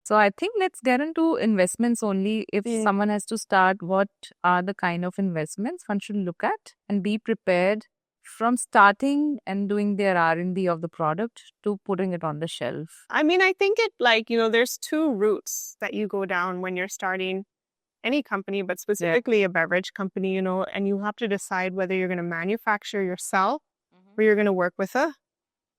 So I think let's get into investments only. If someone has to start, what are the kind of investments one should look at and be prepared from starting and doing their R&D of the product to putting it on the shelf? I mean, I think there's two routes that you go down when you're starting any company, but specifically a beverage company, and you have to decide whether you're going to manufacture yourself or you're going to work with a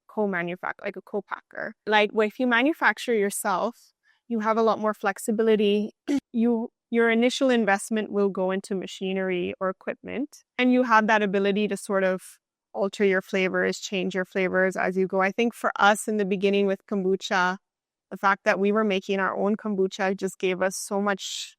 co-manufacturer, like a co-packer. Like, well, if you manufacture yourself, you have a lot more flexibility. Your initial investment will go into machinery or equipment, and you have that ability to sort of alter your flavors, change your flavors as you go. I think for us in the beginning with kombucha, the fact that we were making our own kombucha just gave us so much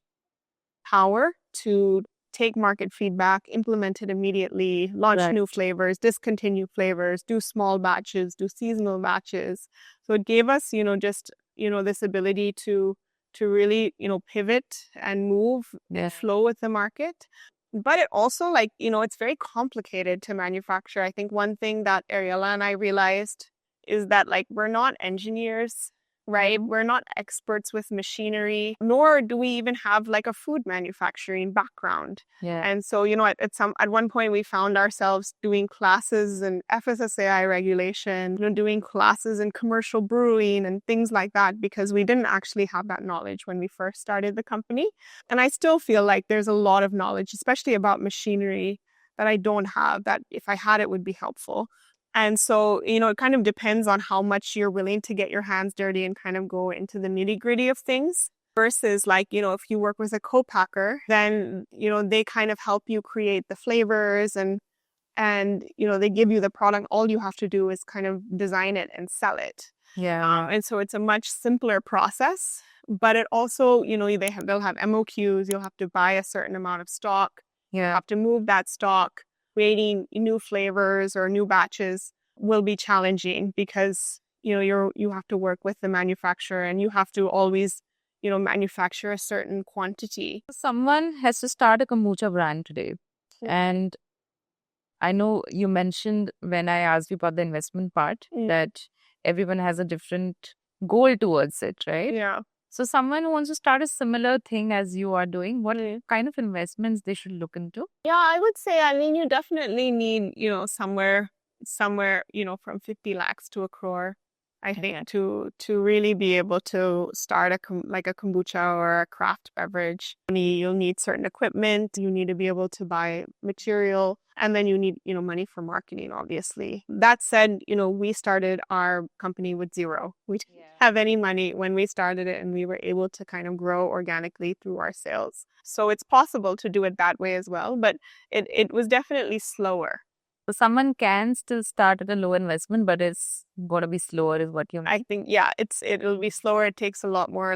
power to take market feedback, implement it immediately, launch new flavors, discontinue flavors, do small batches, do seasonal batches. So it gave us, this ability to really, pivot and move and flow with the market. But it also, it's very complicated to manufacture. I think one thing that Ariella and I realized is that, we're not engineers, right? We're not experts with machinery, nor do we even have a food manufacturing background. And so, at one point we found ourselves doing classes in FSSAI regulation, doing classes in commercial brewing and things like that, because we didn't actually have that knowledge when we first started the company. And I still feel like there's a lot of knowledge, especially about machinery, that I don't have, that if I had it would be helpful. And so, it kind of depends on how much you're willing to get your hands dirty and kind of go into the nitty gritty of things versus if you work with a co-packer, then, they kind of help you create the flavors and they give you the product. All you have to do is kind of design it and sell it. And so it's a much simpler process, but it also, they'll have MOQs. You'll have to buy a certain amount of stock. You have to move that stock. Creating new flavors or new batches will be challenging because you have to work with the manufacturer and you have to always manufacture a certain quantity. Someone has to start a kombucha brand today, and I know you mentioned when I asked you about the investment part that everyone has a different goal towards it, right? So someone who wants to start a similar thing as you are doing, what kind of investments they should look into? I would say, you definitely need, somewhere, from 50 lakhs to a crore, I think, to really be able to start a kombucha or a craft beverage. You'll need certain equipment. You need to be able to buy material. And then you need, money for marketing, obviously. That said, we started our company with zero. We didn't have any money when we started it, and we were able to kind of grow organically through our sales. So it's possible to do it that way as well, but it was definitely slower. So someone can still start at a low investment, but it's got to be slower is what you mean. I think, it'll be slower. It takes a lot more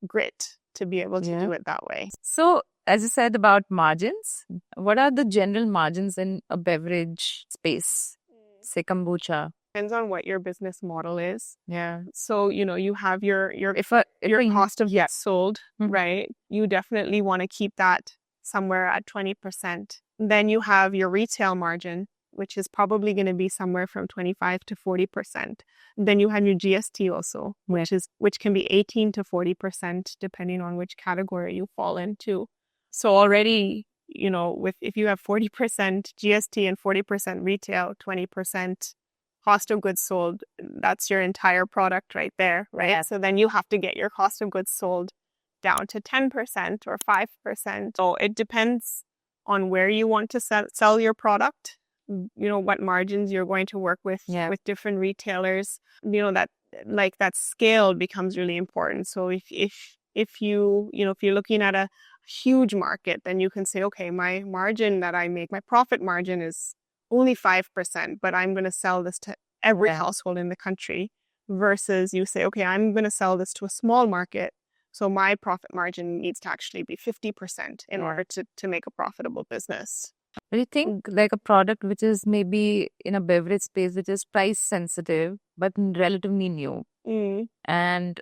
grit to be able to do it that way. So as you said about margins, what are the general margins in a beverage space, say kombucha? Depends on what your business model is. So, you have your cost of goods sold, right? You definitely want to keep that somewhere at 20%. Then you have your retail margin, which is probably going to be somewhere from 25 to 40%. Then you have your GST also, which can be 18 to 40%, depending on which category you fall into. So already, if you have 40% GST and 40% retail, 20% cost of goods sold, that's your entire product right there, right? So then you have to get your cost of goods sold down to 10% or 5%. So it depends on where you want to sell your product, what margins you're going to work with different retailers, that scale becomes really important. So if you're looking at a huge market, then you can say, okay, my margin that I make, my profit margin is only 5%, but I'm going to sell this to every household in the country, versus you say, okay, I'm going to sell this to a small market. So my profit margin needs to actually be 50% in order to make a profitable business. Do you think a product which is maybe in a beverage space, which is price sensitive, but relatively new and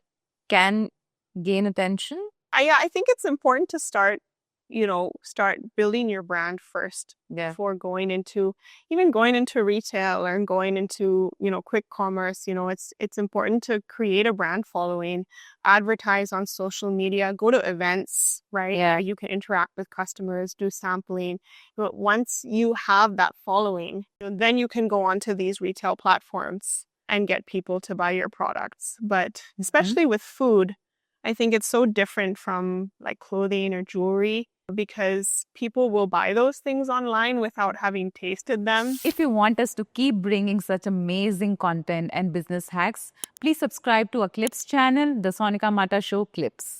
can gain attention? I think it's important to start, start building your brand first Yeah. before going into retail or going into, quick commerce. It's important to create a brand following, advertise on social media, go to events, right? Yeah. You can interact with customers, do sampling. But once you have that following, then you can go onto these retail platforms and get people to buy your products. But especially with food, I think it's so different from like clothing or jewelry because people will buy those things online without having tasted them. If you want us to keep bringing such amazing content and business hacks, please subscribe to our Clips channel, the Sonika Matta Show Clips.